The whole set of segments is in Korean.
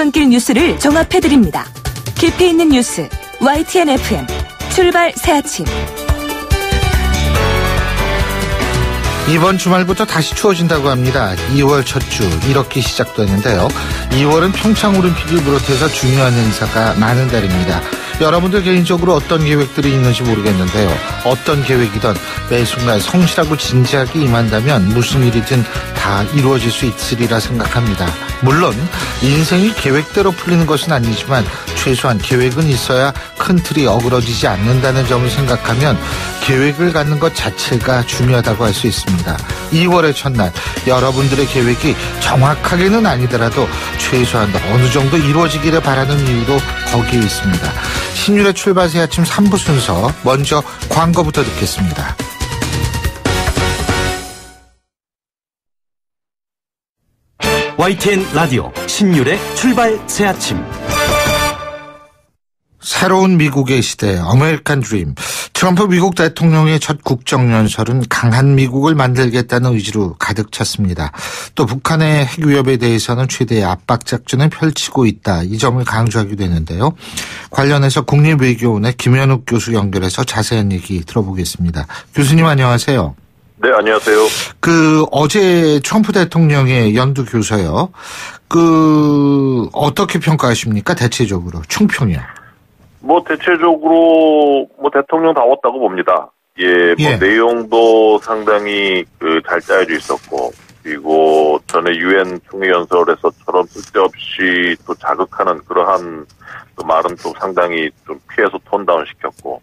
출근길 뉴스를 종합해드립니다. 깊이 있는 뉴스 YTN FM 출발 새 아침. 이번 주말부터 다시 추워진다고 합니다. 2월 첫 주 이렇게 시작되는데요. 2월은 평창올림픽을 비롯해서 중요한 행사가 많은 달입니다. 여러분들 개인적으로 어떤 계획들이 있는지 모르겠는데요. 어떤 계획이든 매 순간 성실하고 진지하게 임한다면 무슨 일이든 다 이루어질 수 있으리라 생각합니다. 물론 인생이 계획대로 풀리는 것은 아니지만 최소한 계획은 있어야 큰 틀이 어그러지지 않는다는 점을 생각하면 계획을 갖는 것 자체가 중요하다고 할 수 있습니다. 2월의 첫날 여러분들의 계획이 정확하게는 아니더라도 최소한 어느 정도 이루어지기를 바라는 이유도 거기에 있습니다. 신율의 출발 새 아침 3부 순서 먼저 광고부터 듣겠습니다. YTN 라디오 신율의 출발 새 아침. 새로운 미국의 시대, 아메리칸 드림. 트럼프 미국 대통령의 첫 국정연설은 강한 미국을 만들겠다는 의지로 가득 찼습니다. 또 북한의 핵 위협에 대해서는 최대의 압박 작전을 펼치고 있다. 이 점을 강조하기도 했는데요. 관련해서 국립외교원의 김현욱 교수 연결해서 자세한 얘기 들어보겠습니다. 교수님 안녕하세요. 네, 안녕하세요. 어제 트럼프 대통령의 연두 교서요. 어떻게 평가하십니까? 대체적으로 총평이요. 대체적으로 대통령다웠다고 봅니다. 내용도 상당히 잘 짜여져 있었고, 그리고 전에 유엔 총회연설에서처럼 쓸데없이 또 자극하는 그러한 또 말은 또 상당히 좀 피해서 톤다운 시켰고,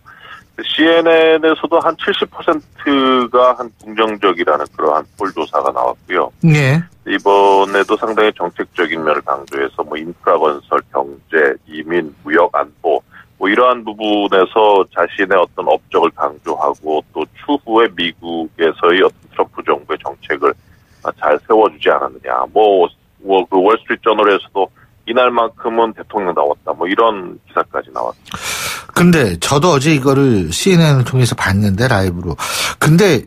CNN에서도 한 70%가 한 긍정적이라는 그러한 폴 조사가 나왔고요. 네. 이번에도 상당히 정책적인 면을 강조해서 인프라 건설, 경제, 이민, 무역, 안보 이러한 부분에서 자신의 어떤 업적을 강조하고 또 추후에 미국에서의 어떤 트럼프 정부의 정책을 잘 세워주지 않았느냐. 그 월스트리트 저널에서도 이날만큼은 대통령 나왔다. 이런 기사까지 나왔습니다. 근데 저도 어제 이거를 CNN을 통해서 봤는데 라이브로. 근데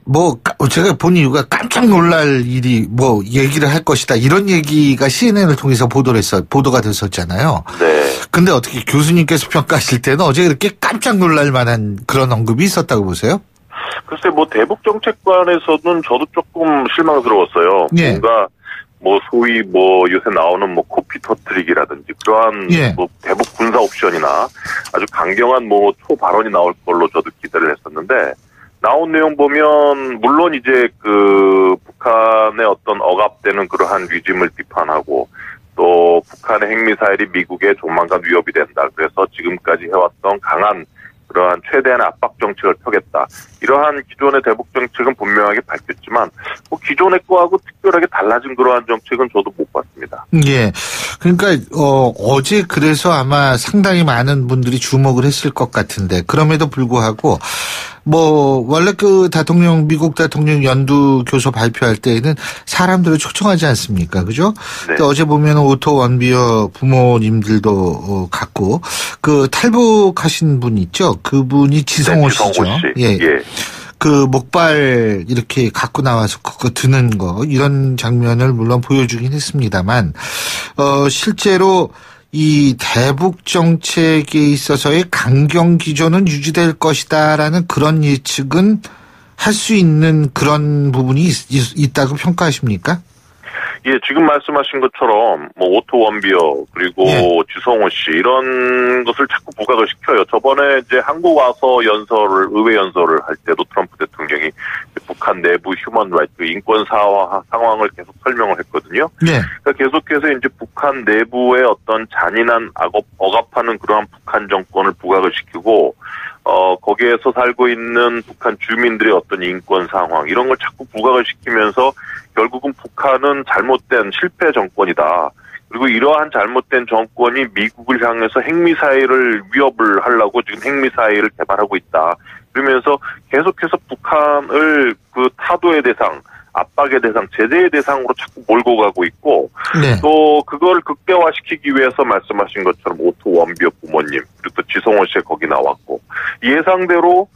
제가 본 이유가 깜짝 놀랄 일이 얘기를 할 것이다. 이런 얘기가 CNN을 통해서 보도가 됐었잖아요. 네. 근데 어떻게 교수님께서 평가하실 때는 어제 그렇게 깜짝 놀랄 만한 그런 언급이 있었다고 보세요? 글쎄 대북 정책관에서는 저도 조금 실망스러웠어요. 예. 뭔가 소위 요새 나오는 코피 터트리기라든지 그러한 대북 군사 옵션이나 아주 강경한 초발언이 나올 걸로 저도 기대를 했었는데 나온 내용 보면 물론 이제 북한의 어떤 억압되는 그러한 위즘을 비판하고 또 북한의 핵미사일이 미국에 조만간 위협이 된다. 그래서 지금까지 해왔던 강한 그러한 최대한의 압박 정책을 펴겠다. 이러한 기존의 대북 정책은 분명하게 밝혔지만 기존의 거하고 특별하게 달라진 그러한 정책은 저도 못 봤습니다. 예. 그러니까 어제 그래서 아마 상당히 많은 분들이 주목을 했을 것 같은데 그럼에도 불구하고 원래 미국 대통령 연두 교서 발표할 때에는 사람들을 초청하지 않습니까? 그죠? 네. 어제 보면 오토 원비어 부모님들도 갔고 탈북하신 분 있죠? 그분이 지성호 씨죠. 예. 목발 이렇게 갖고 나와서 그거 드는 거 이런 장면을 물론 보여주긴 했습니다만 실제로 이 대북 정책에 있어서의 강경 기조는 유지될 것이다라는 그런 예측은 할 수 있는 그런 부분이 있다고 평가하십니까? 예, 지금 말씀하신 것처럼 오토 원비어 그리고 지성호 씨 이런 것을 자꾸 부각을 시켜요. 저번에 이제 한국 와서 의회 연설을 할 때도 트럼프 대통령이 북한 내부 휴먼 라이트 인권 상황을 계속 설명을 했거든요. 네. 그러니까 계속해서 이제 북한 내부의 어떤 잔인한 억압하는 그러한 북한 정권을 부각을 시키고 거기에서 살고 있는 북한 주민들의 어떤 인권 상황 이런 걸 자꾸 부각을 시키면서 결국은 북한은 잘못된 실패 정권이다. 그리고 이러한 잘못된 정권이 미국을 향해서 핵미사일을 위협을 하려고 지금 핵미사일을 개발하고 있다. 그러면서 계속해서 북한을 타도의 대상, 압박의 대상, 제재의 대상으로 자꾸 몰고 가고 있고 또 그걸 극대화시키기 위해서 말씀하신 것처럼 오토 원비어 부모님 그리고 또 지성호 씨가 거기 나왔고 예상대로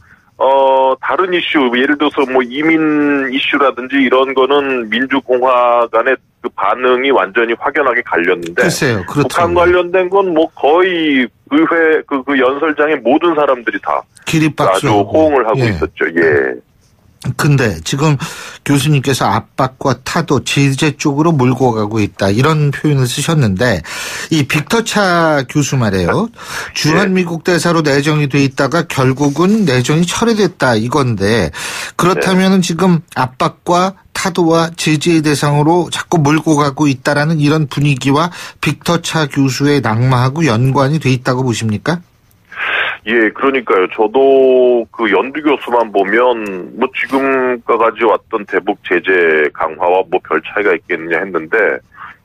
다른 이슈, 예를 들어서 뭐 이민 이슈라든지 이런 거는 민주공화 간의 그 반응이 완전히 확연하게 갈렸는데. 글쎄요, 그렇죠. 북한 관련된 건 뭐 거의 의회, 그 연설장의 모든 사람들이 다. 기립박수. 아주 호응을 하고 있었죠, 예. 근데 지금 교수님께서 압박과 타도 제재 쪽으로 몰고 가고 있다 이런 표현을 쓰셨는데 이 빅터 차 교수 말이에요. 주한미국 대사로 내정이 돼 있다가 결국은 내정이 철회됐다 이건데 그렇다면 지금 압박과 타도와 제재의 대상으로 자꾸 몰고 가고 있다라는 이런 분위기와 빅터 차 교수의 낙마하고 연관이 돼 있다고 보십니까? 예, 그러니까요. 저도 그 연두 교수만 보면 뭐 지금까지 왔던 대북 제재 강화와 뭐 별 차이가 있겠느냐 했는데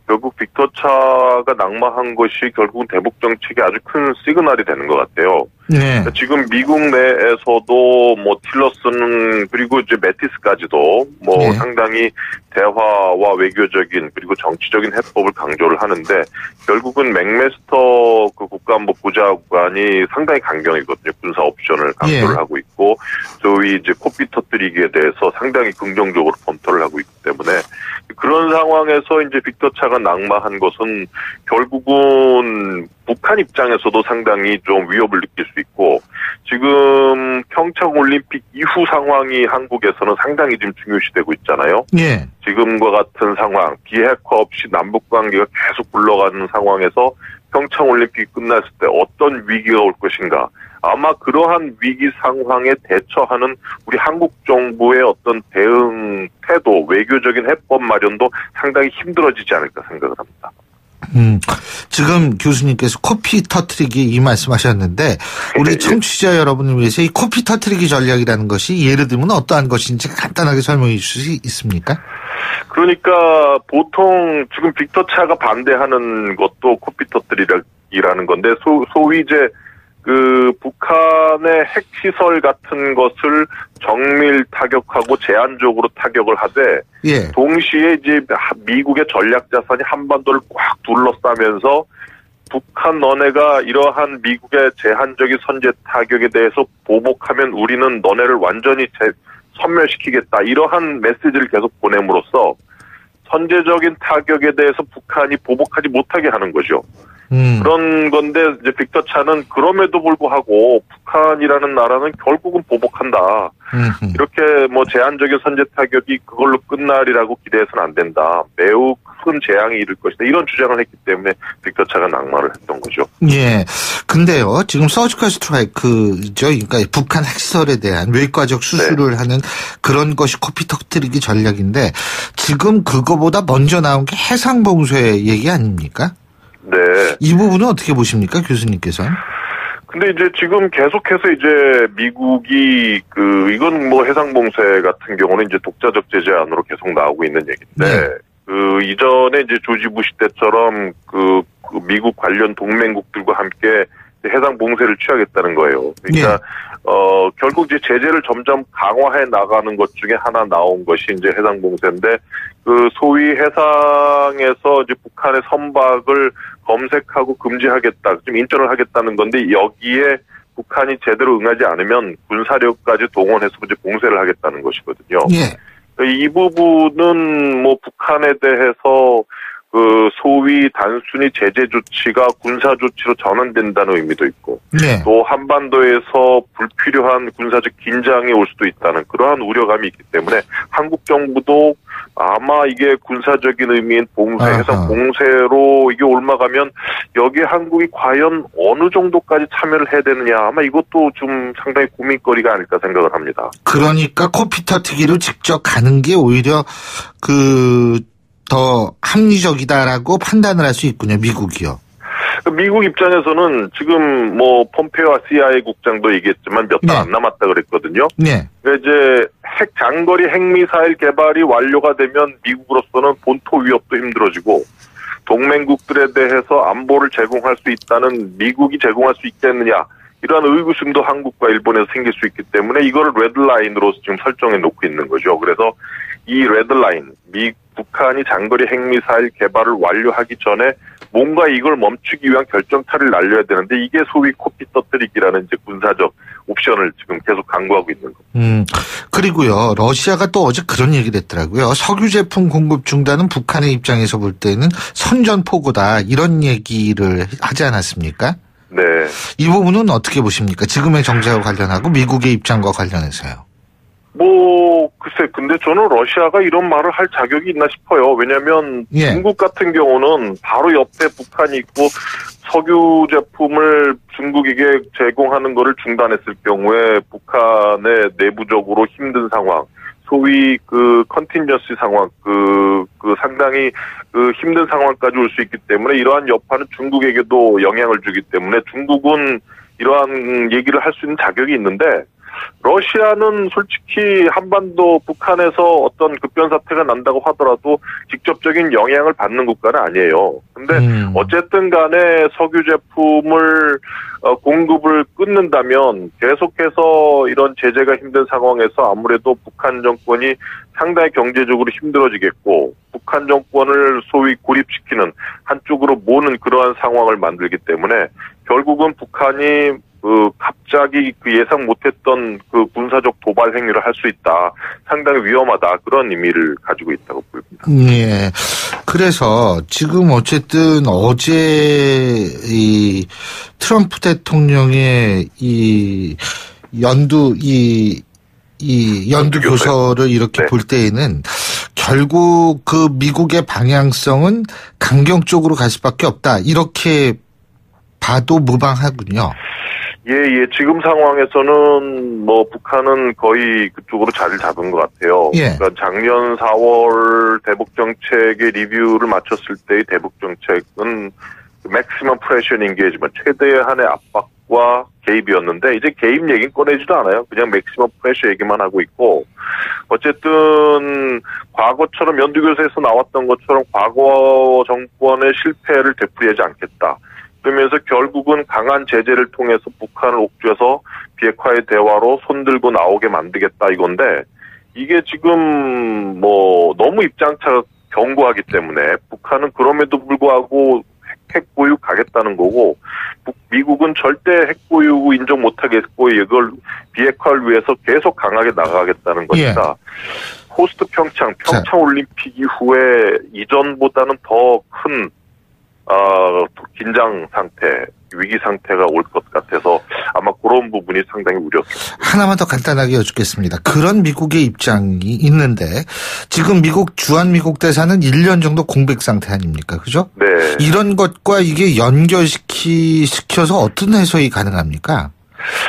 결국 빅터 차가 낙마한 것이 결국은 대북 정책에 아주 큰 시그널이 되는 것 같아요. 네. 지금 미국 내에서도 뭐 틸러슨 그리고 이제 매티스까지도 뭐 네. 상당히 대화와 외교적인 그리고 정치적인 해법을 강조를 하는데 결국은 맥메스터 그 국가안보 보좌관이 상당히 강경이거든요. 군사 옵션을 강조를 하고 있고 소위 이제 코피 터뜨리기에 대해서 상당히 긍정적으로 검토를 하고 있기 때문에 그런 상황에서 이제 빅터 차가 낙마한 것은 결국은 북한 입장에서도 상당히 좀 위협을 느낄 수 있고 지금 평창 올림픽 이후 상황이 한국에서는 상당히 지금 중요시되고 있잖아요. 예. 지금과 같은 상황, 비핵화 없이 남북 관계가 계속 굴러가는 상황에서 평창 올림픽이 끝났을 때 어떤 위기가 올 것인가. 아마 그러한 위기 상황에 대처하는 우리 한국 정부의 어떤 대응 태도, 외교적인 해법 마련도 상당히 힘들어지지 않을까 생각을 합니다. 지금 교수님께서 코피 터트리기 이 말씀하셨는데 우리 청취자 여러분을 위해서 이 코피 터트리기 전략이라는 것이 예를 들면 어떠한 것인지 간단하게 설명해 주실 수 있습니까? 그러니까 보통 지금 빅터 차가 반대하는 것도 코피 터트리기라는 건데 소위 이제 그 북한의 핵시설 같은 것을 정밀 타격하고 제한적으로 타격을 하되 동시에 이제 미국의 전략 자산이 한반도를 꽉 둘러싸면서 북한 너네가 이러한 미국의 제한적인 선제 타격에 대해서 보복하면 우리는 너네를 완전히 섬멸시키겠다. 이러한 메시지를 계속 보냄으로써 선제적인 타격에 대해서 북한이 보복하지 못하게 하는 거죠. 그런 건데 이제 빅터 차는 그럼에도 불구하고 북한이라는 나라는 결국은 보복한다. 이렇게 뭐 제한적인 선제 타격이 그걸로 끝날이라고 기대해서는 안 된다. 매우 큰 재앙이 이를 것이다. 이런 주장을 했기 때문에 빅터 차가 낙마를 했던 거죠. 예. 근데요, 지금 서지컬 스트라이크죠. 그러니까 북한 핵시설에 대한 외과적 수술을 하는 그런 것이 코피 터뜨리기 전략인데 지금 그거보다 먼저 나온 게 해상봉쇄 얘기 아닙니까? 네. 이 부분은 어떻게 보십니까, 교수님께서? 근데 이제 지금 계속해서 이제 미국이 이건 뭐 해상봉쇄 같은 경우는 이제 독자적 제재안으로 계속 나오고 있는 얘기인데, 이전에 이제 조지 부시 때처럼 그 미국 관련 동맹국들과 함께 해상봉쇄를 취하겠다는 거예요. 그러니까, 결국 이제 제재를 점점 강화해 나가는 것 중에 하나 나온 것이 이제 해상봉쇄인데, 그 소위 해상에서 이제 북한의 선박을 검색하고 금지하겠다, 좀 인정을 하겠다는 건데 여기에 북한이 제대로 응하지 않으면 군사력까지 동원해서 이제 봉쇄를 하겠다는 것이거든요. 이 부분은 뭐 북한에 대해서 그 소위 단순히 제재 조치가 군사 조치로 전환된다는 의미도 있고 또 한반도에서 불필요한 군사적 긴장이 올 수도 있다는 그러한 우려감이 있기 때문에 한국 정부도 아마 이게 군사적인 의미인 봉쇄, 해상 봉쇄로 이게 옮아가면 여기에 한국이 과연 어느 정도까지 참여를 해야 되느냐 아마 이것도 좀 상당히 고민거리가 아닐까 생각을 합니다. 그러니까 코피 터트기로 직접 가는 게 오히려 더 합리적이다라고 판단을 할 수 있군요, 미국이요. 미국 입장에서는 지금 뭐 폼페오와 CIA 국장도 얘기했지만 몇 달 안 남았다 그랬거든요. 그러니까 이제 장거리 핵미사일 개발이 완료가 되면 미국으로서는 본토 위협도 힘들어지고 동맹국들에 대해서 안보를 제공할 수 있다는 미국이 제공할 수 있겠느냐 이러한 의구심도 한국과 일본에서 생길 수 있기 때문에 이거를 레드라인으로 지금 설정해 놓고 있는 거죠. 그래서 이 레드라인, 북한이 장거리 핵미사일 개발을 완료하기 전에 뭔가 이걸 멈추기 위한 결정타를 날려야 되는데 이게 소위 코피 터뜨리기라는 이제 군사적 옵션을 지금 계속 강구하고 있는 겁니다. 그리고요, 러시아가 또 어제 그런 얘기를 했더라고요. 석유 제품 공급 중단은 북한의 입장에서 볼 때는 선전포고다, 이런 얘기를 하지 않았습니까? 네. 이 부분은 어떻게 보십니까? 지금의 정세와 관련하고 미국의 입장과 관련해서요. 글쎄, 근데 저는 러시아가 이런 말을 할 자격이 있나 싶어요. 왜냐면 중국 같은 경우는 바로 옆에 북한이 있고 석유 제품을 중국에게 제공하는 거를 중단했을 경우에 북한의 내부적으로 힘든 상황, 소위 컨틴전시 상황, 상당히 힘든 상황까지 올 수 있기 때문에 이러한 여파는 중국에게도 영향을 주기 때문에 중국은 이러한 얘기를 할 수 있는 자격이 있는데, 러시아는 솔직히 한반도 북한에서 어떤 급변 사태가 난다고 하더라도 직접적인 영향을 받는 국가는 아니에요. 근데 어쨌든 간에 석유 제품을 공급을 끊는다면 계속해서 이런 제재가 힘든 상황에서 아무래도 북한 정권이 상당히 경제적으로 힘들어지겠고, 북한 정권을 소위 고립시키는, 한쪽으로 모는 그러한 상황을 만들기 때문에 결국은 북한이 갑자기 예상 못했던 군사적 도발 행위를 할 수 있다. 상당히 위험하다. 그런 의미를 가지고 있다고 보입니다. 예. 그래서 지금 어쨌든 어제 이 트럼프 대통령의 이 연두 교서를 이렇게 볼 때에는 결국 미국의 방향성은 강경 쪽으로 갈 수밖에 없다. 이렇게 봐도 무방하군요. 예. 지금 상황에서는 북한은 거의 그쪽으로 자리를 잡은 것 같아요. 예. 그러니까 작년 4월 대북 정책의 리뷰를 마쳤을 때의 대북 정책은 맥시멈 프레셔 인게이지먼트, 최대한의 압박과 개입이었는데, 이제 개입 얘기는 꺼내지도 않아요. 그냥 맥시멈 프레셔 얘기만 하고 있고, 어쨌든 과거처럼 연두교서에서 나왔던 것처럼 과거 정권의 실패를 되풀이하지 않겠다. 그러면서 결국은 강한 제재를 통해서 북한을 옥죄서 비핵화의 대화로 손들고 나오게 만들겠다, 이건데, 이게 지금 너무 입장차가 견고하기 때문에 북한은 그럼에도 불구하고 핵 보유 가겠다는 거고, 미국은 절대 핵 보유 인정 못하겠고 이걸 비핵화를 위해서 계속 강하게 나가겠다는 거니까 포스트 평창 올림픽 이후에 이전보다는 더 큰 긴장 상태, 위기 상태가 올 것 같아서 아마 그런 부분이 상당히 우려스럽습니다. 하나만 더 간단하게 여쭙겠습니다. 그런 미국의 입장이 있는데 지금 주한미국 대사는 1년 정도 공백 상태 아닙니까? 그죠? 네. 이런 것과 이게 연결시켜서 어떤 해석이 가능합니까?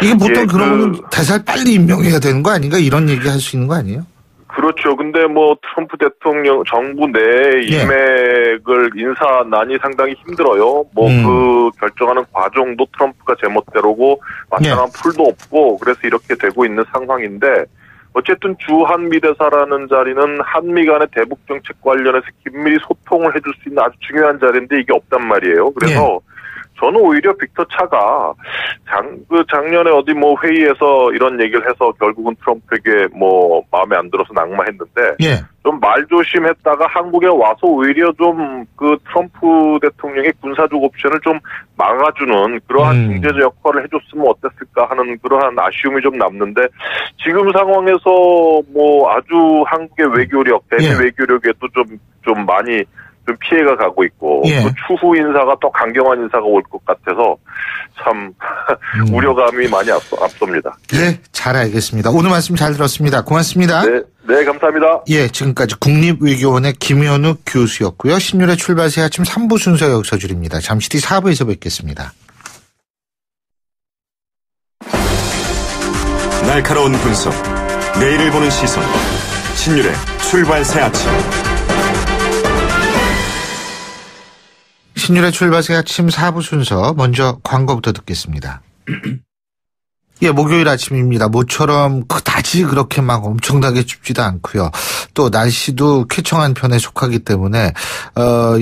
이게 보통 그러면 대사를 빨리 임명해야 되는 거 아닌가? 이런 얘기 할 수 있는 거 아니에요? 그렇죠. 근데 트럼프 대통령 정부 내 인맥을 인사난이 상당히 힘들어요. 그 결정하는 과정도 트럼프가 제멋대로고 마땅한 풀도 없고 그래서 이렇게 되고 있는 상황인데, 어쨌든 주한미 대사라는 자리는 한미 간의 대북 정책 관련해서 긴밀히 소통을 해줄 수 있는 아주 중요한 자리인데 이게 없단 말이에요. 그래서 저는 오히려 빅터 차가 작년에 어디 회의에서 이런 얘기를 해서 결국은 트럼프에게 마음에 안 들어서 낙마했는데 좀 말조심했다가 한국에 와서 오히려 좀 트럼프 대통령의 군사적 옵션을 좀 막아주는 그러한 중재자 역할을 해줬으면 어땠을까 하는 그러한 아쉬움이 좀 남는데, 지금 상황에서 아주 한국의 외교력, 대미 외교력에도 좀 많이 좀 피해가 가고 있고 또 추후 인사가 또 강경한 인사가 올 것 같아서 참 우려감이 많이 앞섭니다. 네, 잘 알겠습니다. 오늘 말씀 잘 들었습니다. 고맙습니다. 네, 감사합니다. 지금까지 국립외교원의 김현욱 교수였고요. 신율의 출발 새 아침 3부 순서 여기서 줄입니다. 잠시 뒤 4부에서 뵙겠습니다. 날카로운 분석, 내일을 보는 시선, 신율의 출발 새 아침. 신율의 출발새 아침 4부 순서, 먼저 광고부터 듣겠습니다. 목요일 아침입니다. 모처럼 그다지 그렇게 막 엄청나게 춥지도 않고요. 또 날씨도 쾌청한 편에 속하기 때문에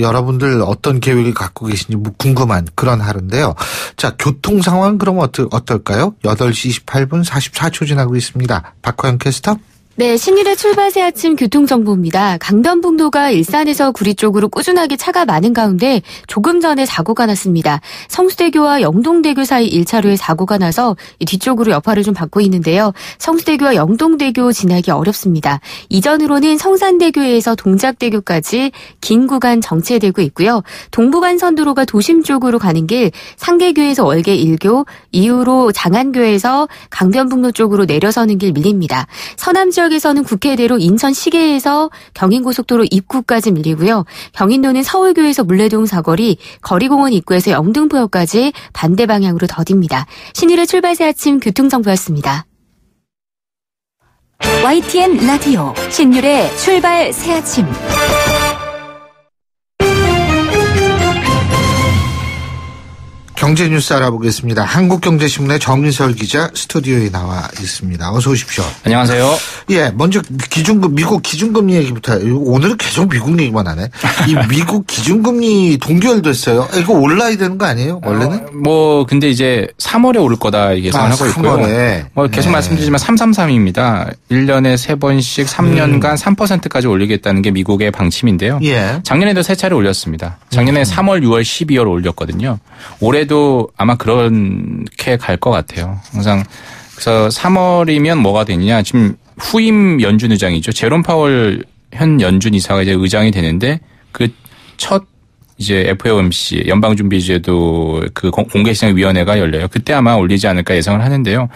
여러분들 어떤 계획을 갖고 계신지 궁금한 그런 하루인데요. 자, 교통 상황 그럼 어떨까요? 8시 28분 44초 지나고 있습니다. 박화영 캐스터. 네, 신일의 출발새 아침 교통정보입니다. 강변북로가 일산에서 구리 쪽으로 꾸준하게 차가 많은 가운데 조금 전에 사고가 났습니다. 성수대교와 영동대교 사이 1차로에 사고가 나서 뒤쪽으로 여파를 좀 받고 있는데요. 성수대교와 영동대교 지나기 어렵습니다. 이전으로는 성산대교에서 동작대교까지 긴 구간 정체되고 있고요. 동부간선도로가 도심 쪽으로 가는 길 상계교에서 월계 1교 이후로 장안교에서 강변북로 쪽으로 내려서는 길 밀립니다. 서남 지역에서는 국회대로 인천 시계에서 경인고속도로 입구까지 밀리고요. 경인도는 서울교에서 물레동 사거리, 거리공원 입구에서 영등포역까지 반대 방향으로 더딥니다. 신일의 출발새 아침 교통정보였습니다. YTN 라디오 신율의 출발 새 아침. 경제 뉴스 알아보겠습니다. 한국경제신문의 정인설 기자 스튜디오에 나와 있습니다. 어서 오십시오. 안녕하세요. 예, 먼저 미국 기준금리 얘기부터. 오늘은 계속 미국 얘기만 하네. 이 미국 기준금리 동결됐어요. 이거 올라야 되는 거 아니에요? 원래는? 근데 이제 3월에 오를 거다 예상하고 있고요. 3월에. 계속 말씀드리지만 333입니다. 1년에 3번씩 3년간 3%까지 올리겠다는 게 미국의 방침인데요. 예. 작년에도 3차례 올렸습니다. 작년에 3월, 6월, 12월 올렸거든요. 올해도 아마 그렇게 갈 것 같아요. 항상 그래서 3월이면 뭐가 되느냐. 지금 후임 연준 의장이죠. 제롬 파월 현 연준 이사가 이제 의장이 되는데 그 첫 이제 FOMC 연방준비제도 그 공개시장위원회가 열려요. 그때 아마 올리지 않을까 예상을 하는데요.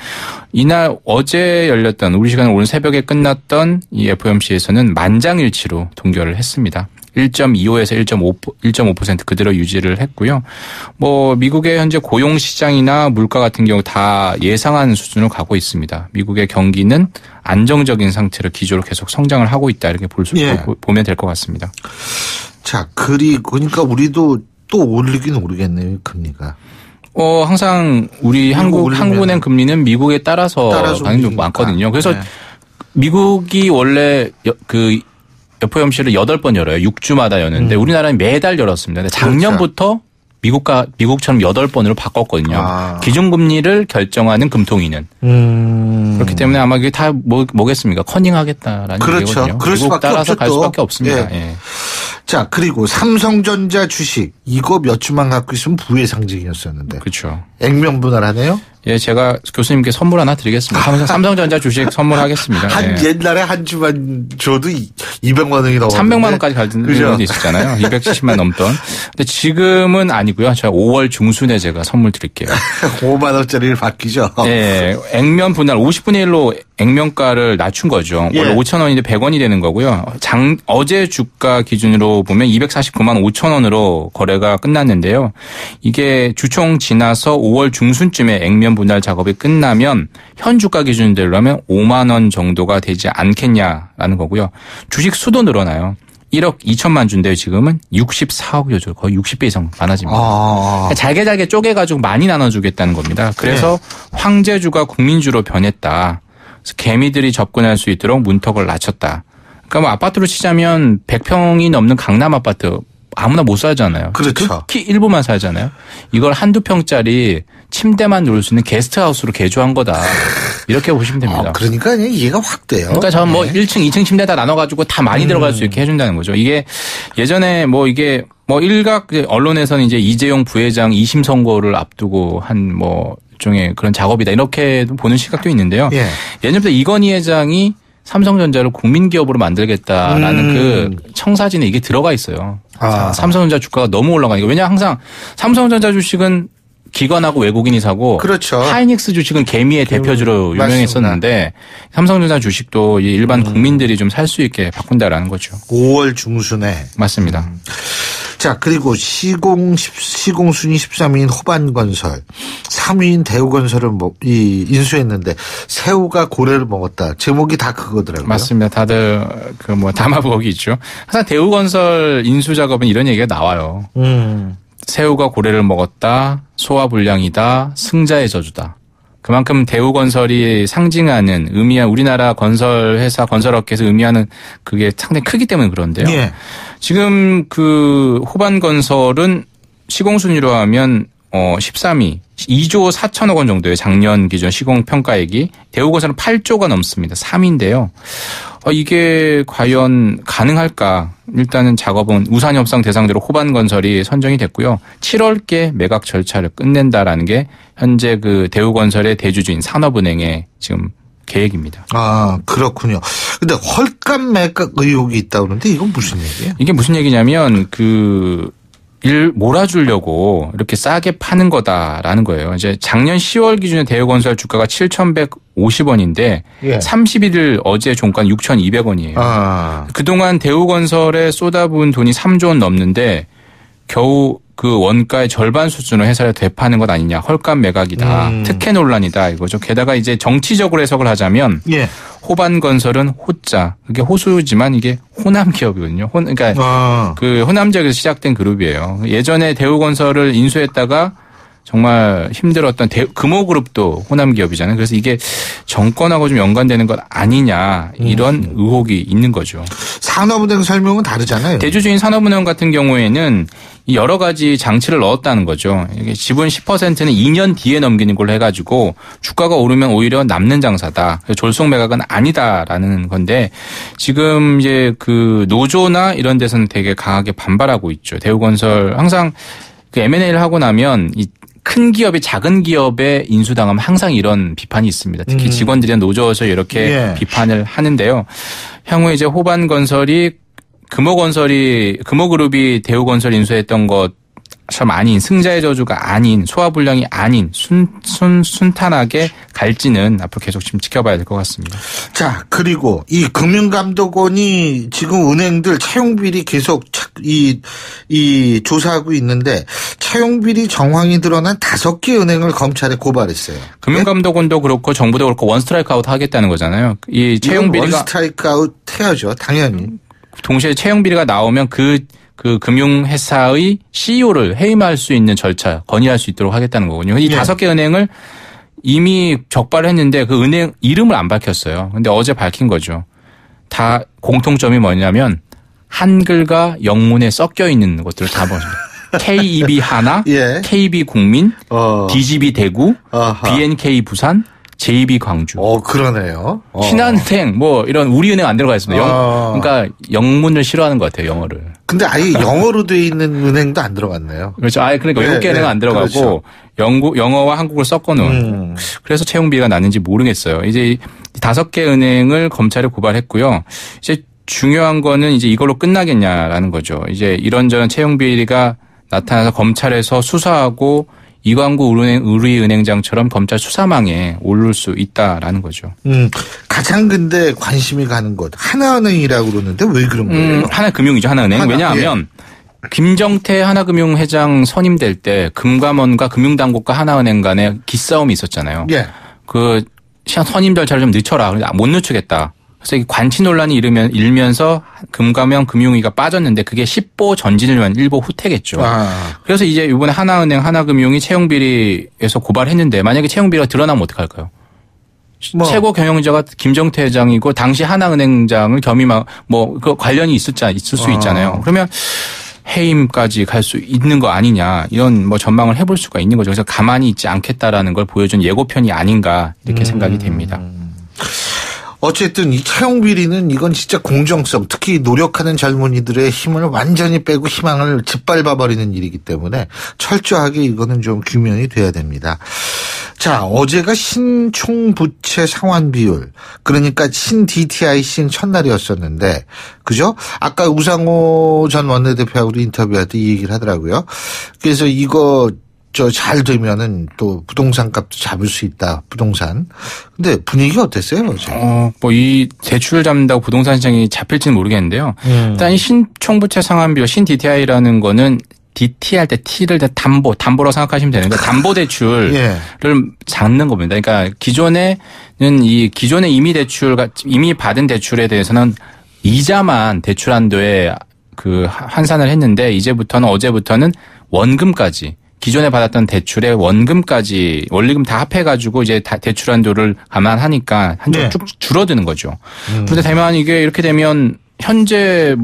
이날 어제 열렸던 우리 시간 오늘 새벽에 끝났던 이 FOMC에서는 만장일치로 동결을 했습니다. 1.25에서 1.5% 그대로 유지를 했고요. 미국의 현재 고용 시장이나 물가 같은 경우 다 예상한 수준으로 가고 있습니다. 미국의 경기는 안정적인 상태로 기조로 계속 성장을 하고 있다 이렇게 보면 될 것 같습니다. 자, 그러니까 우리도 또 오르긴 오르겠네요, 금리가. 항상 우리 한국은행 금리는 미국에 따라서 가는 경우가 많거든요. 그래서 미국이 원래 그 FOMC를 8번 열어요. 6주마다 여는데 우리나라는 매달 열었습니다. 근데 작년부터 미국처럼 8번으로 바꿨거든요. 기준금리를 결정하는 금통위는. 그렇기 때문에 아마 이게 다 뭐겠습니까? 커닝하겠다라는 얘기거든요. 그럴 미국 따라서 갈 수밖에 없습니다. 예. 예. 자, 그리고 삼성전자 주식 이거 몇 주만 갖고 있으면 부의 상징이었었는데. 그렇죠. 액면분할하네요. 예, 제가 교수님께 선물 하나 드리겠습니다. 삼성전자 주식 선물하겠습니다. 옛날에 한 주만 줘도 200만 원이 넘었는데. 300만 원까지 갈 때도 있었잖아요. 270만 넘던. 근데 지금은 아니고요. 제가 5월 중순에 제가 선물 드릴게요. 5만 원짜리를 받기죠. 네. 액면 분할 50분의 1로 액면가를 낮춘 거죠. 원래 5천 원인데 100원이 되는 거고요. 어제 주가 기준으로 보면 249만 5천 원으로 거래가 끝났는데요. 이게 주총 지나서 5월 중순쯤에 액면 분할 작업이 끝나면 현 주가 기준대로 하면 5만 원 정도가 되지 않겠냐라는 거고요. 주식 수도 늘어나요. 1억 2천만 주인데요. 지금은 64억 주, 거의 60배 이상 많아집니다. 잘게 쪼개가지고 많이 나눠주겠다는 겁니다. 그래서 황제주가 국민주로 변했다. 그래서 개미들이 접근할 수 있도록 문턱을 낮췄다. 그러니까 아파트로 치자면 100평이 넘는 강남 아파트 아무나 못 살잖아요. 그렇죠. 특히 일부만 살잖아요. 이걸 한두 평짜리 침대만 놓을 수 있는 게스트하우스로 개조한 거다. 이렇게 보시면 됩니다. 그러니까 이해가 확 돼요. 그러니까 저는 1층, 2층 침대 다 나눠가지고 다 많이 들어갈 수 있게 해준다는 거죠. 이게 예전에 일각 언론에서는 이제 이재용 부회장 2심 선고를 앞두고 한 일종의 그런 작업이다. 이렇게 보는 시각도 있는데요. 예전부터 이건희 회장이 삼성전자를 국민기업으로 만들겠다라는 그 청사진에 이게 들어가 있어요. 삼성전자 주가가 너무 올라가니까. 왜냐 항상 삼성전자 주식은 기관하고 외국인이 사고 그렇죠. 하이닉스 주식은 개미의 대표주로 유명했었는데 삼성전자 주식도 일반 국민들이 좀 살 수 있게 바꾼다라는 거죠. 5월 중순에. 맞습니다. 자, 그리고 시공순위 13위인 호반건설, 3위인 대우건설을 인수했는데 새우가 고래를 먹었다. 제목이 다 그거더라고요. 맞습니다. 다들 담아보기 있죠. 항상 대우건설 인수 작업은 이런 얘기가 나와요. 새우가 고래를 먹었다. 소화불량이다. 승자의 저주다. 그만큼 대우건설이 상징하는 의미한 우리나라 건설회사 건설업계에서 의미하는 그게 상당히 크기 때문에 그런데요. 지금 그 호반건설은 시공순위로 하면 13위 2조 4천억 원 정도의 작년 기준 시공평가액이 대우건설은 8조가 넘습니다. 3위인데요. 이게 과연 가능할까? 일단은 작업은 우산협상 대상자로 호반건설이 선정이 됐고요. 7월께 매각 절차를 끝낸다라는 게 현재 그 대우건설의 대주주인 산업은행의 지금 계획입니다. 아, 그렇군요. 근데 헐값 매각 의혹이 있다고 그러는데 이건 무슨 얘기예요? 이게 무슨 얘기냐면 일 몰아주려고 이렇게 싸게 파는 거다라는 거예요. 이제 작년 10월 기준에 대우건설 주가가 7,150원인데 예. 31일 어제 종가는 6,200원이에요. 아. 그동안 대우건설에 쏟아부은 돈이 3조 원 넘는데 겨우 그 원가의 절반 수준으로 회사를 되파는 것 아니냐. 헐값 매각이다. 특혜 논란이다 이거죠. 게다가 이제 정치적으로 해석을 하자면 예. 호반건설은 호자. 그게 호수지만 이게 호남 기업이거든요. 그러니까 그 호남 지역에서 시작된 그룹이에요. 예전에 대우건설을 인수했다가 정말 힘들었던 금호그룹도 호남 기업이잖아요. 그래서 이게 정권하고 좀 연관되는 것 아니냐 이런 의혹이 있는 거죠. 산업은행 설명은 다르잖아요. 대주주인 산업은행 같은 경우에는 여러 가지 장치를 넣었다는 거죠. 지분 10%는 2년 뒤에 넘기는 걸로 해가지고 주가가 오르면 오히려 남는 장사다. 졸속 매각은 아니다라는 건데 지금 이제 그 노조나 이런 데서는 되게 강하게 반발하고 있죠. 대우건설 항상 그 M&A를 하고 나면 이 큰 기업이 작은 기업에 인수당하면 항상 이런 비판이 있습니다. 특히 직원들이나 노조에서 이렇게 예. 비판을 하는데요. 향후에 이제 호반건설이 금호그룹이 대우건설 인수했던 것처럼 아닌 승자의 저주가 아닌 소화불량이 아닌 순탄하게 갈지는 앞으로 계속 지금 지켜봐야 될 것 같습니다. 자, 그리고 이 금융감독원이 지금 은행들 채용비리 계속 이 조사하고 있는데 채용비리 정황이 드러난 5개 은행을 검찰에 고발했어요. 금융감독원도 그렇고 정부도 그렇고 원스트라이크 아웃 하겠다는 거잖아요. 이 채용비리가 원스트라이크 아웃 해야죠. 당연히. 동시에 채용비리가 나오면 그 금융회사의 CEO를 해임할 수 있는 절차 건의할 수 있도록 하겠다는 거군요. 이 5개 은행을 이미 적발을 했는데 그 은행 이름을 안 밝혔어요. 근데 어제 밝힌 거죠. 다 공통점이 뭐냐면 한글과 영문에 섞여 있는 것들을 다 보십니다. KEB 하나, 예. KB 국민, DGB 대구, BNK 부산, JB 광주. 그러네요. 신한은행 뭐 이런 우리은행 안 들어가 있습니다. 그러니까 영문을 싫어하는 것 같아요. 영어를. 근데 아예 영어로 돼 있는 은행도 안 들어갔네요. 그렇죠. 아예 그러니까 7개 은행은 안 들어가고 그렇죠. 영어와 한국을 섞어놓은. 그래서 채용비리가 났는지 모르겠어요. 이제 5개 은행을 검찰에 고발했고요. 이제 중요한 거는 이제 이걸로 끝나겠냐라는 거죠. 이제 이런저런 채용비리가 나타나서 검찰에서 수사하고 이광구 우리은행장처럼 검찰 수사망에 오를 수 있다라는 거죠. 가장 근데 관심이 가는 것 하나은행이라고 그러는데 왜 그런 거예요? 하나금융이죠. 하나은행. 왜냐하면 김정태 하나금융회장 선임될 때 금감원과 금융당국과 하나은행 간에 기싸움이 있었잖아요. 예. 그 선임 절차를 좀 늦춰라. 못 늦추겠다. 그래서 관치 논란이 일면서 금감원 금융위가 빠졌는데 그게 10보 전진을 위한 1보 후퇴겠죠. 그래서 이제 이번에 하나은행 하나금융이 채용비리에서 고발했는데 만약에 채용비리가 드러나면 어떡할까요? 최고 경영자가 김정태 회장이고 당시 하나은행장을 겸임하고 그 관련이 있을 수 있잖아요. 그러면 해임까지 갈 수 있는 거 아니냐 이런 전망을 해볼 수가 있는 거죠. 그래서 가만히 있지 않겠다라는 걸 보여준 예고편이 아닌가 이렇게 생각이 됩니다. 어쨌든 이 채용비리는 이건 진짜 공정성, 특히 노력하는 젊은이들의 힘을 완전히 빼고 희망을 짓밟아버리는 일이기 때문에 철저하게 이거는 좀 규명이 돼야 됩니다. 자, 어제가 신총부채 상환 비율, 그러니까 신 DTI 신 첫날이었었는데, 그죠? 아까 우상호 전 원내대표하고도 인터뷰할 때 이 얘기를 하더라고요. 그래서 이거 잘 되면은 또 부동산 값도 잡을 수 있다, 부동산. 근데 분위기가 어땠어요, 어제? 이 대출 잡는다고 부동산 시장이 잡힐지는 모르겠는데요. 일단 이 신총부채 상환비율, 신 DTI라는 거는 DT 할 때 T를 담보로 생각하시면 되는데 담보대출을 잡는 겁니다. 그러니까 기존에 이미 받은 대출에 대해서는 이자만 대출 한도에 환산을 했는데 어제부터는 원금까지 기존에 받았던 대출의 원금까지 원리금 다 합해가지고 이제 대출 한도를 감안하니까 한도가 쭉 줄어드는 거죠. 그런데 다만 이게 이렇게 되면 현재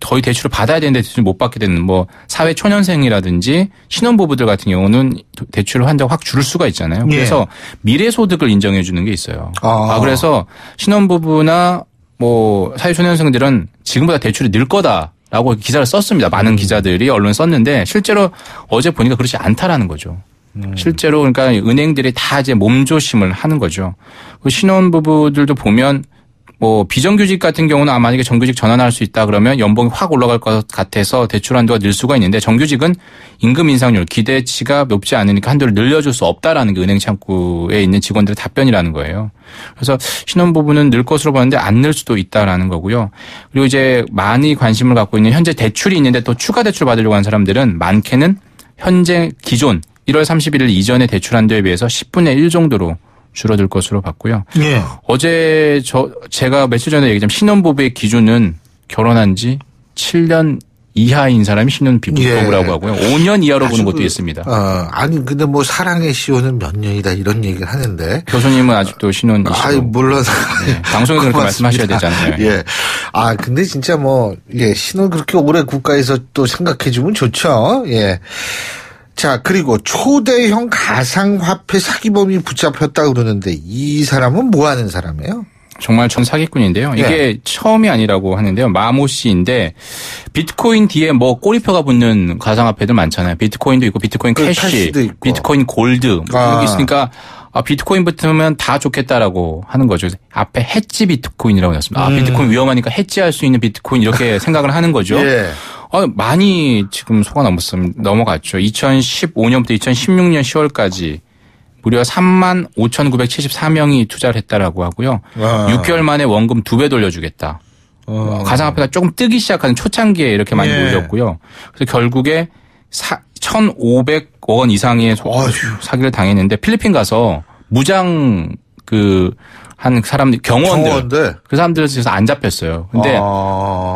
거의 대출을 받아야 되는데 대출을 못 받게 되는 뭐 사회 초년생이라든지 신혼부부들 같은 경우는 대출을 한다고 확 줄을 수가 있잖아요. 그래서 미래 소득을 인정해 주는 게 있어요. 그래서 신혼부부나 뭐 사회 초년생들은 지금보다 대출이 늘 거다라고 기사를 썼습니다. 많은 기자들이 언론에 썼는데 실제로 어제 보니까 그렇지 않다라는 거죠. 실제로 그러니까 은행들이 다 이제 몸조심을 하는 거죠. 신혼부부들도 보면 뭐 비정규직 같은 경우는 만약에 정규직 전환할 수 있다 그러면 연봉이 확 올라갈 것 같아서 대출 한도가 늘 수가 있는데 정규직은 임금 인상률 기대치가 높지 않으니까 한도를 늘려줄 수 없다라는 게 은행 창구에 있는 직원들의 답변이라는 거예요. 그래서 신혼부부는 늘 것으로 보는데 안 늘 수도 있다라는 거고요. 그리고 이제 많이 관심을 갖고 있는 현재 대출이 있는데 또 추가 대출 받으려고 하는 사람들은 많게는 현재 기존 1월 31일 이전의 대출 한도에 비해서 10분의 1 정도로 줄어들 것으로 봤고요. 예. 어제 제가 며칠 전에 얘기했지만 신혼부부의 기준은 결혼한 지 7년 이하인 사람이 신혼부부라고 하고요. 5년 이하로 보는 것도 있습니다. 아니 근데 뭐 사랑의 시효는 몇 년이다 이런 얘기를 하는데 교수님은 아직도 신혼이시고. 아니 물론 네. 방송에서 그렇게 말씀하셔야 되잖아요. 예. 근데 진짜 뭐 신혼 그렇게 오래 국가에서 또 생각해 주면 좋죠. 예. 자, 그리고 초대형 가상화폐 사기범이 붙잡혔다 그러는데 이 사람은 뭐 하는 사람이에요? 정말 전 사기꾼인데요. 이게 처음이 아니라고 하는데요. 마모 씨인데 비트코인 뒤에 뭐 꼬리표가 붙는 가상화폐들 많잖아요. 비트코인도 있고 비트코인 캐시, 있고. 비트코인 골드 이런 게 있으니까 비트코인 붙으면 다 좋겠다라고 하는 거죠. 앞에 해지 비트코인이라고 했습니다. 비트코인 위험하니까 해지할 수 있는 비트코인 이렇게 생각을 하는 거죠. 예. 많이 지금 속아 넘어갔죠. 2015년부터 2016년 10월까지 무려 35,974명이 투자를 했다라고 하고요. 6개월 만에 원금 2배 돌려주겠다. 가상화폐가 조금 뜨기 시작하는 초창기에 이렇게 많이 몰렸고요. 그래서 결국에 1,500억 원 이상의 사기를 당했는데 필리핀 가서 무장 한 사람들 경호원들 그 사람들에서 안 잡혔어요. 근데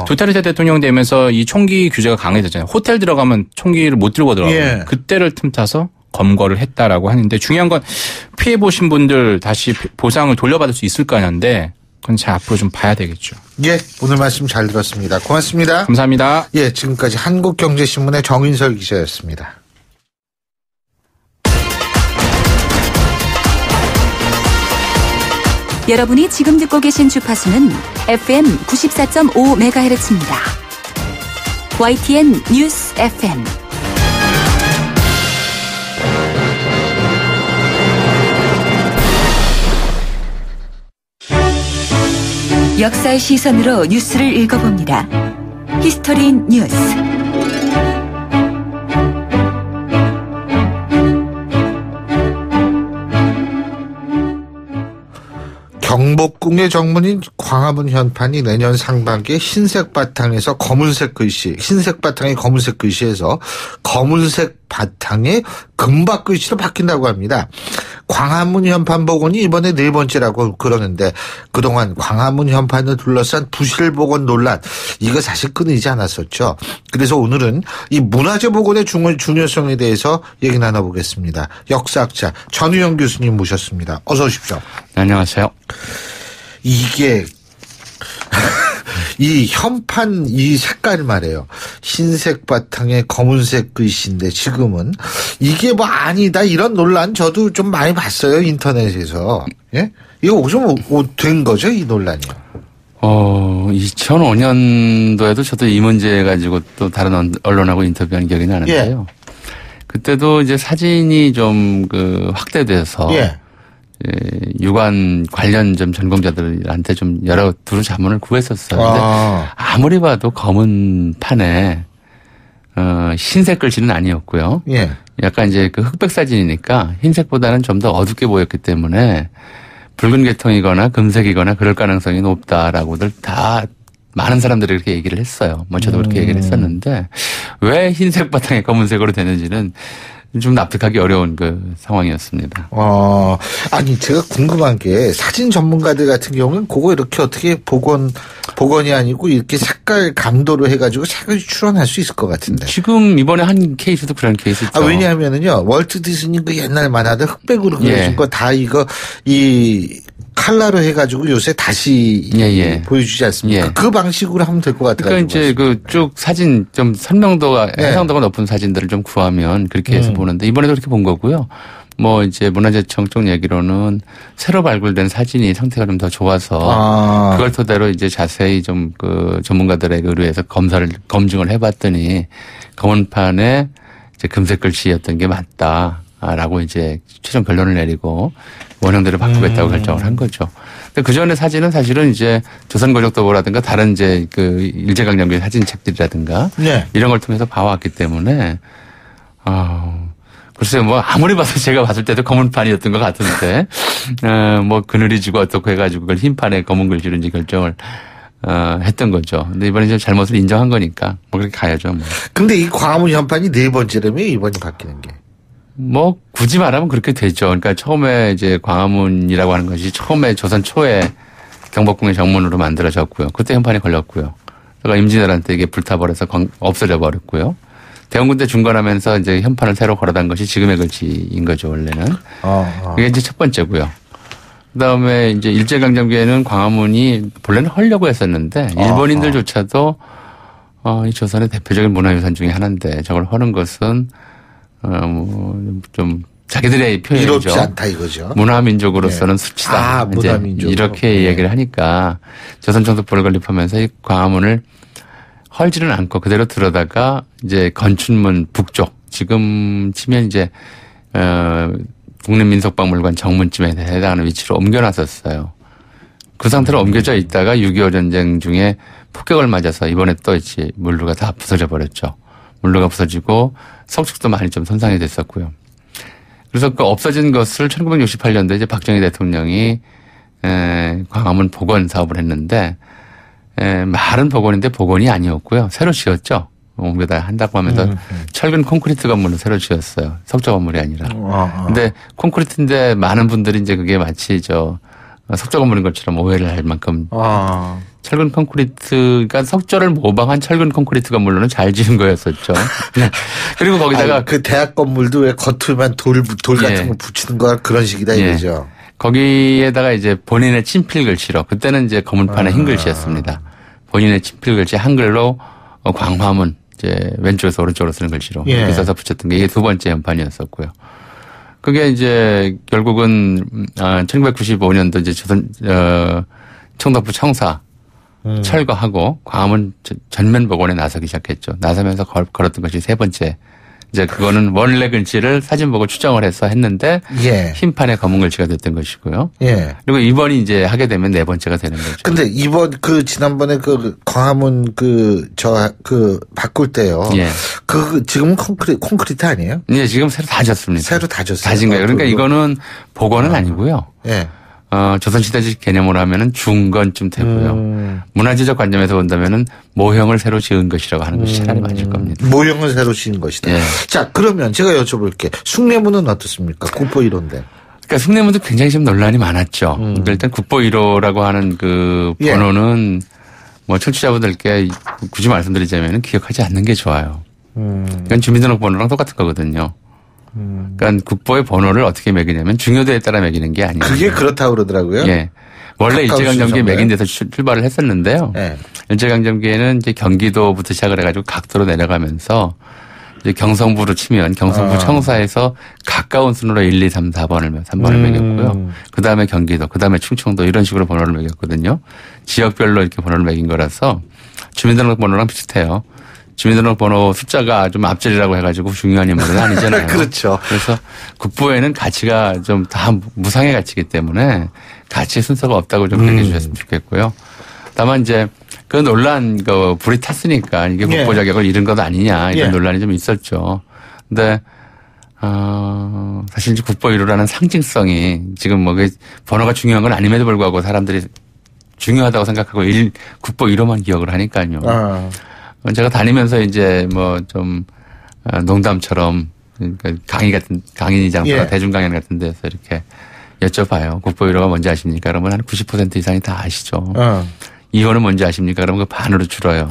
두테르테 대통령 되면서 이 총기 규제가 강해졌잖아요. 호텔 들어가면 총기를 못 들고 들어가요. 예. 그때를 틈타서 검거를 했다라고 하는데 중요한 건 피해 보신 분들 다시 보상을 돌려받을 수 있을까 하는데 그건 제 앞으로 좀 봐야 되겠죠. 예, 오늘 말씀 잘 들었습니다. 고맙습니다. 감사합니다. 예, 지금까지 한국경제신문의 정인설 기자였습니다. 여러분이 지금 듣고 계신 주파수는 FM 94.5MHz입니다. YTN 뉴스 FM. 역사의 시선으로 뉴스를 읽어봅니다. 히스토리 뉴스. 경복궁의 정문인 광화문 현판이 내년 상반기에 흰색 바탕에서 검은색 글씨, 흰색 바탕에 검은색 글씨에서 검은색 바탕에 금박 글씨로 바뀐다고 합니다. 광화문 현판 복원이 이번에 4번째라고 그러는데 그동안 광화문 현판을 둘러싼 부실 복원 논란 이거 사실 끊이지 않았었죠. 그래서 오늘은 이 문화재 복원의 중요성에 대해서 얘기 나눠보겠습니다. 역사학자 전우영 교수님 모셨습니다. 어서 오십시오. 안녕하세요. 이게 이 현판 이 색깔 말이에요. 흰색 바탕에 검은색 글씨인데 지금은 이게 뭐 아니다 이런 논란 저도 좀 많이 봤어요 인터넷에서. 예? 이거 좀 된 거죠 이 논란이요? 2005년도에도 저도 이 문제 가지고 또 다른 언론하고 인터뷰한 기억이 나는데요. 예. 그때도 이제 사진이 좀 확대돼서. 예. 유관 관련 좀 전공자들한테 좀 여러 두루 자문을 구했었어요. 근데 아무리 봐도 검은 판에 흰색 글씨는 아니었고요. 예. 약간 이제 흑백 사진이니까 흰색보다는 좀 더 어둡게 보였기 때문에 붉은 계통이거나 금색이거나 그럴 가능성이 높다라고들 다 많은 사람들이 그렇게 얘기를 했어요. 뭐 저도 그렇게 얘기를 했었는데 왜 흰색 바탕에 검은색으로 되는지는 좀 납득하기 어려운 상황이었습니다. 아니 제가 궁금한 게 사진 전문가들 같은 경우는 그거 이렇게 어떻게 복원하는 복원이 아니고 이렇게 색깔 감도로 해가지고 색을 출원할 수 있을 것 같은데. 지금 이번에 한 케이스도 그런 케이스 있죠. 왜냐하면은요 월트 디즈니 그 옛날 만화들 흑백으로 그려준 거 다 이 칼라로 해가지고 요새 다시 보여주지 않습니까? 그 방식으로 하면 될 것 같아요. 그러니까 이제 그 쭉 사진 좀 설명도가 해상도가 높은 사진들을 좀 구하면 그렇게 해서 보는데 이번에도 그렇게 본 거고요. 뭐 이제 문화재청 쪽 얘기로는 새로 발굴된 사진이 상태가 좀 더 좋아서 그걸 토대로 이제 자세히 좀 그 전문가들에 의뢰해서 검증을 해봤더니 검은판에 이제 금색 글씨였던 게 맞다라고 이제 최종 결론을 내리고 원형대로 바꾸겠다고 결정을 한 거죠. 근데 그 전에 사진은 사실은 이제 조선고족도보라든가 다른 이제 그 일제강점기 사진책들이라든가 이런 걸 통해서 봐왔기 때문에 글쎄요, 뭐, 아무리 봐도 제가 봤을 때도 검은판이었던 것 같은데, 뭐, 그늘이 지고 어떻게 해가지고 그걸 흰판에 검은 글씨로 이제 결정을, 했던 거죠. 근데 이번에 좀 잘못을 인정한 거니까, 뭐, 그렇게 가야죠, 뭐. 근데 이 광화문 현판이 4번째라며, 이번이 바뀌는 게. 뭐, 굳이 말하면 그렇게 되죠. 그러니까 처음에 이제 광화문이라고 하는 것이 처음에 조선 초에 경복궁의 정문으로 만들어졌고요. 그때 현판이 걸렸고요. 그러니까 임진왜란 때 이게 불타버려서 없어져 버렸고요. 대원군대 중건하면서 이제 현판을 새로 걸어단 것이 지금의 글씨인 거죠, 원래는. 그게 이제 첫 번째고요. 그 다음에 이제 일제강점기에는 광화문이 본래는 헐려고 했었는데 일본인들조차도 이 조선의 대표적인 문화유산 중에 하나인데 저걸 허는 것은 뭐 좀 자기들의 표현이죠. 이롭지 않다 이거죠. 문화민족으로서는 수치다. 이제 문화민족. 이렇게 얘기를 하니까 조선총독부를 건립하면서 이 광화문을 헐지는 않고 그대로 들어다가 이제 건춘문 북쪽 지금 치면 이제 국립민속박물관 정문쯤에 해당하는 위치로 옮겨놨었어요. 그 상태로 옮겨져 있다가 6.25 전쟁 중에 폭격을 맞아서 이번에 또 이제 물루가 다 부서져 버렸죠. 물루가 부서지고 석축도 많이 좀 손상이 됐었고요. 그래서 그 없어진 것을 1968년도에 이제 박정희 대통령이 광화문 복원 사업을 했는데 말은 복원인데 복원이 아니었고요. 새로 지었죠. 옮겨다 한다고 하면서 철근 콘크리트 건물을 새로 지었어요. 석조 건물이 아니라. 근데 콘크리트인데 많은 분들이 이제 그게 마치 석조 건물인 것처럼 오해를 할 만큼 철근 콘크리트, 그러니까 석조를 모방한 철근 콘크리트 건물로는 잘 지은 거였었죠. 그리고 거기다가 그 대학 건물도 왜 겉으로만 돌 같은 거 붙이는 거 그런 식이다 이거죠. 거기에다가 이제 본인의 친필 글씨로 그때는 이제 검은판에 흰 글씨였습니다. 본인의 친필 글씨 한글로 광화문 이제 왼쪽에서 오른쪽으로 쓰는 글씨로 이렇게 써서 붙였던 게 이게 두 번째 현판이었었고요. 그게 이제 결국은 1995년도 이제 조선 총독부 청사 철거하고 광화문 전면 복원에 나서기 시작했죠. 나서면서 걸었던 것이 세 번째. 이제 그거는 원래 글씨를 사진 보고 추정을 해서 했는데 흰판에 검은 글씨가 됐던 것이고요. 그리고 이번이 이제 하게 되면 네 번째가 되는 거죠. 근데 이번 지난번에 광화문 바꿀 때요. 지금은 콘크리트 아니에요? 네, 지금 새로 다 졌습니다. 새로 다 졌어요. 다진 거예요. 그러니까 이거는 복원은 아니고요. 조선시대식 개념으로 하면은 중건쯤 되고요. 문화재적 관점에서 본다면은 모형을 새로 지은 것이라고 하는 것이 차라리 맞을 겁니다. 모형을 새로 지은 것이다. 자, 그러면 제가 여쭤볼게. 숭례문은 어떻습니까? 국보 1호인데. 그러니까 숭례문도 굉장히 좀 논란이 많았죠. 일단 국보 1호라고 하는 그 번호는 뭐 청취자분들께 굳이 말씀드리자면 기억하지 않는 게 좋아요. 이건 주민등록번호랑 똑같은 거거든요. 그러니까 국보의 번호를 어떻게 매기냐면 중요도에 따라 매기는 게 아니에요. 그게 그렇다고 그러더라고요. 원래 일제강점기에 매긴 데서 출발을 했었는데요. 일제강점기에는 이제 경기도부터 시작을 해가지고 각도로 내려가면서 이제 경성부로 치면 경성부 청사에서 가까운 순으로 1, 2, 3, 4번을 3번을 매겼고요. 그 다음에 경기도, 그 다음에 충청도 이런 식으로 번호를 매겼거든요. 지역별로 이렇게 번호를 매긴 거라서 주민등록번호랑 비슷해요. 주민등록번호 숫자가 좀 앞자리라고 해가지고 중요한 인물은 아니잖아요. 그렇죠. 그래서 국보에는 가치가 좀 다 무상의 가치이기 때문에 가치 순서가 없다고 좀 얘기해 주셨으면 좋겠고요. 다만 이제 그 논란, 불이 탔으니까 이게 국보 자격을 잃은 것 아니냐 이런 논란이 좀 있었죠. 근데, 사실 이제 국보 1호라는 상징성이 지금 뭐 번호가 중요한 건 아님에도 불구하고 사람들이 중요하다고 생각하고 국보 1호만 기억을 하니까요. 제가 다니면서 이제 뭐 좀 농담처럼 그러니까 강의장터나 대중강연 같은 데서 이렇게 여쭤봐요. 국보 1호가 뭔지 아십니까? 그러면 한 90% 이상이 다 아시죠. 2월은 뭔지 아십니까? 그러면 그 반으로 줄어요.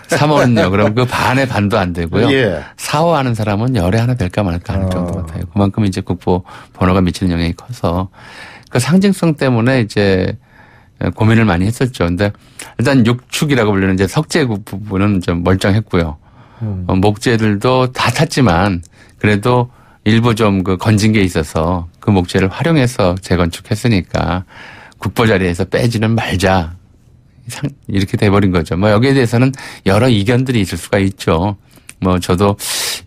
3월은요. 그럼 그 반의 반도 안 되고요. 예. 4호 하는 사람은 열에 하나 될까 말까 하는 정도 같아요. 그만큼 이제 국보 번호가 미치는 영향이 커서 그 상징성 때문에 이제 고민을 많이 했었죠. 근데 일단 6축이라고 불리는 이제 석재 부분은 좀 멀쩡했고요. 목재들도 다 탔지만 그래도 일부 좀 그 건진 게 있어서 그 목재를 활용해서 재건축했으니까 국보 자리에서 빼지는 말자. 이렇게 돼버린 거죠. 뭐 여기에 대해서는 여러 이견들이 있을 수가 있죠. 뭐 저도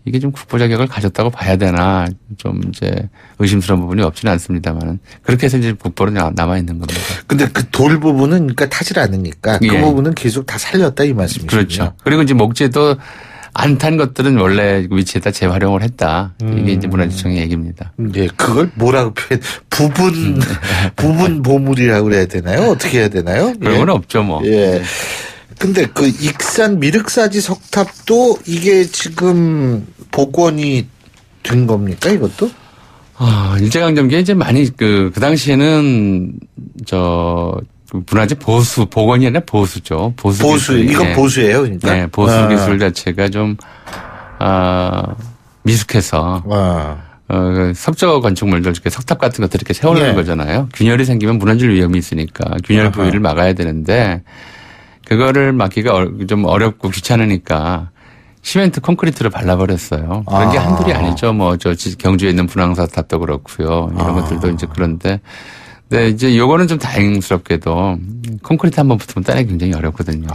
이게 좀 국보 자격을 가졌다고 봐야 되나 좀 이제 의심스러운 부분이 없지는 않습니다만은 그렇게 해서 이제 국보로 남아 있는 겁니다. 근데 그 돌 부분은 그러니까 타질 않으니까 그 예. 부분은 계속 다 살렸다 이 말씀이시죠. 그렇죠. 그리고 이제 목재도 안 탄 것들은 원래 위치에다 재활용을 했다. 이게 이제 문화재청의 얘기입니다. 예, 그걸 뭐라고 표현? 부분 보물이라고 그래야 되나요? 어떻게 해야 되나요? 그런 건 없죠, 뭐. 예. 근데 그 익산 미륵사지 석탑도 이게 지금 복원이 된 겁니까, 이것도? 일제강점기에 이제 많이 그 당시에는 문화재 보수, 복원이 아니라 보수죠. 보수, 이건 보수예요, 그러니까? 네, 보수 기술 자체가 좀, 미숙해서. 석조 건축물들, 이렇게 석탑 같은 것들 이렇게 세우는 거잖아요. 균열이 생기면 무너질 위험이 있으니까 균열 부위를 막아야 되는데, 그거를 막기가 좀 어렵고 귀찮으니까 시멘트 콘크리트를 발라버렸어요. 그런 게 한둘이 아니죠. 뭐, 경주에 있는 분황사탑도 그렇고요. 이런 것들도 이제 그런데. 네, 이제 요거는 좀 다행스럽게도 콘크리트 한번 붙으면 떼내기 굉장히 어렵거든요.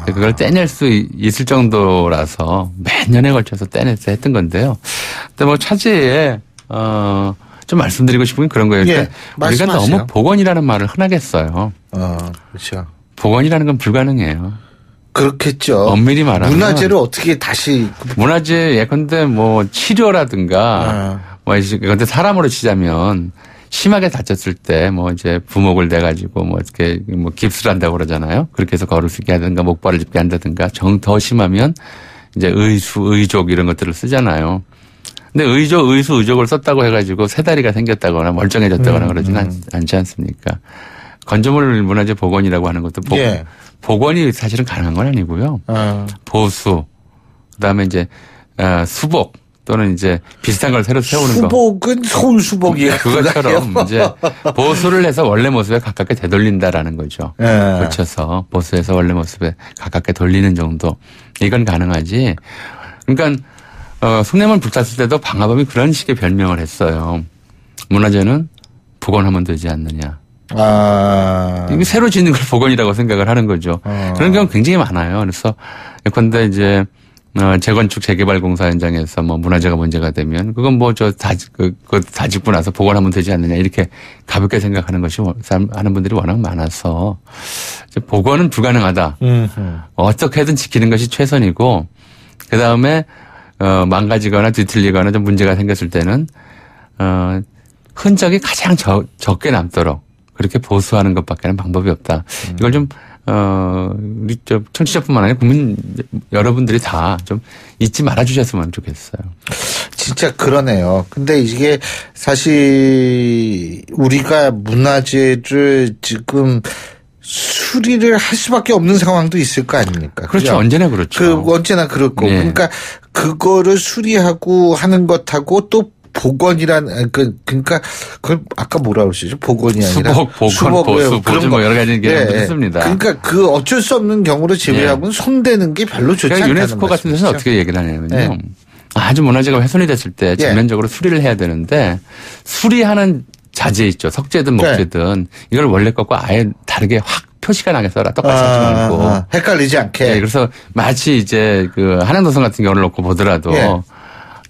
그걸 떼낼 수 있을 정도라서 몇 년에 걸쳐서 떼내서 했던 건데요. 근데 뭐 차제에, 좀 말씀드리고 싶은 게 그런 거예요. 예, 우리가 너무 복원이라는 말을 흔하게 써요. 그렇죠. 복원이라는 건 불가능해요. 그렇겠죠. 엄밀히 말하면. 문화재를 어떻게 다시. 문화재 예컨대 뭐 치료라든가, 근데 사람으로 치자면 심하게 다쳤을 때 뭐 이제 부목을 내가지고 뭐 이렇게 뭐 깁스를 한다고 그러잖아요. 그렇게 해서 걸을 수 있게 하든가 목발을 짚게 한다든가 더 심하면 이제 의족 이런 것들을 쓰잖아요. 근데 의족을 썼다고 해가지고 세 다리가 생겼다거나 멀쩡해졌다거나 그러지는 않지 않습니까? 건조물 문화재 복원이라고 하는 것도 복원이 사실은 가능한 건 아니고요. 보수, 그다음에 이제 수복 또는 이제 비슷한 걸 새로 세우는 거. 수복은 서울 수복이에요. 그것처럼 이제 보수를 해서 원래 모습에 가깝게 되돌린다라는 거죠. 고쳐서 보수해서 원래 모습에 가깝게 돌리는 정도. 이건 가능하지. 그러니까 숭례문 불탔을 때도 방화범이 그런 식의 별명을 했어요. 문화재는 복원하면 되지 않느냐. 이게 새로 짓는 걸 복원이라고 생각을 하는 거죠. 그런 경우 굉장히 많아요. 그래서 예컨대 이제 재건축 재개발 공사 현장에서 뭐 문화재가 문제가 되면 그건 뭐 그거 다 짓고 나서 복원하면 되지 않느냐 이렇게 가볍게 생각하는 것이 하는 분들이 워낙 많아서 복원은 불가능하다. 어떻게든 지키는 것이 최선이고 그 다음에 망가지거나 뒤틀리거나 좀 문제가 생겼을 때는 흔적이 가장 적게 남도록 그렇게 보수하는 것밖에는 방법이 없다. 이걸 좀 우리 청취자뿐만 아니라 국민 여러분들이 다 좀 잊지 말아 주셨으면 좋겠어요. 진짜 그러네요. 근데 이게 사실 우리가 문화재를 지금 수리를 할 수밖에 없는 상황도 있을 거 아닙니까? 그렇죠. 그죠? 언제나 그렇죠. 언제나 그렇고. 네. 그러니까 그거를 수리하고 하는 것하고 또 복원이란 그러니까 그걸 아까 뭐라 그러시죠? 복원이 아니라 수복, 보수, 보조 뭐 여러 가지 개념도 있습니다. 그러니까 그 어쩔 수 없는 경우를 제외하고는 손대는 게 별로 좋지 않다는 유네스코 같은 데서는 어떻게 얘기를 하냐면요. 아주 문화재가 훼손이 됐을 때 전면적으로 수리를 해야 되는데 수리하는 자재 있죠. 석재든 목재든 이걸 원래 것과 아예 다르게 확 표시가 나게 써라. 똑같이 하지 말고. 헷갈리지 않게. 네, 그래서 마치 이제 그 한양도성 같은 경우를 놓고 보더라도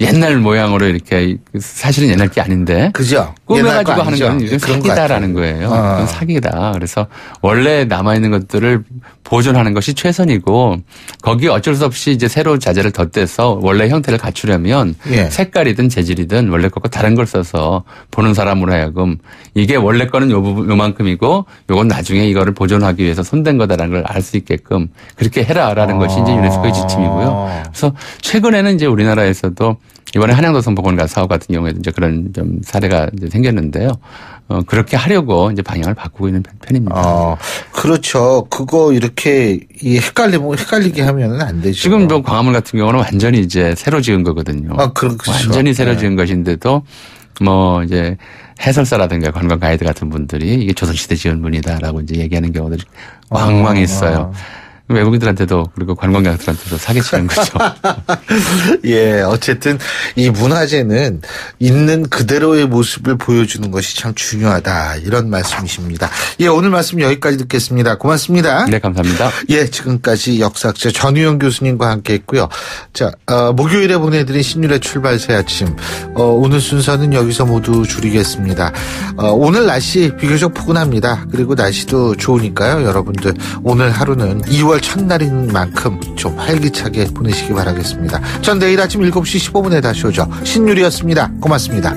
옛날 모양으로 이렇게 사실은 옛날 게 아닌데. 그죠. 꾸며가지고 하는 건 이건 사기다라는 거예요. 그건 사기다. 그래서 원래 남아있는 것들을 보존하는 것이 최선이고 거기에 어쩔 수 없이 이제 새로운 자재를 덧대서 원래 형태를 갖추려면 색깔이든 재질이든 원래 것과 다른 걸 써서 보는 사람으로 하여금 이게 원래 거는 요만큼이고 요건 나중에 이거를 보존하기 위해서 손댄 거다라는 걸 알 수 있게끔 그렇게 해라라는 것이 이제 유네스코의 지침이고요. 그래서 최근에는 이제 우리나라에서도 이번에 한양도 성북원가 사업 같은 경우에도 이제 그런 좀 사례가 이제 생겼는데요. 그렇게 하려고 이제 방향을 바꾸고 있는 편입니다. 그렇죠. 그거 이렇게 헷갈리게 하면은 안 되죠. 지금 뭐 광화문 같은 경우는 완전히 이제 새로 지은 거거든요. 그렇죠. 완전히 새로 지은 것인데도 뭐 이제 해설사라든가 관광 가이드 같은 분들이 이게 조선시대 지은 문이다라고 이제 얘기하는 경우들이 왕왕 있어요. 외국인들한테도 그리고 관광객들한테도 사기치는 거죠. 예, 어쨌든 이 문화재는 있는 그대로의 모습을 보여주는 것이 참 중요하다. 이런 말씀이십니다. 예, 오늘 말씀 여기까지 듣겠습니다. 고맙습니다. 네, 감사합니다. 예, 지금까지 역사학자 전유영 교수님과 함께했고요. 자, 목요일에 보내드린 신율의 출발 새 아침. 오늘 순서는 여기서 모두 줄이겠습니다. 오늘 날씨 비교적 포근합니다. 그리고 날씨도 좋으니까요. 여러분들 오늘 하루는 2월 첫날인 만큼 좀 활기차게 보내시기 바라겠습니다. 전 내일 아침 7시 15분에 다시 오죠. 신율이었습니다. 고맙습니다.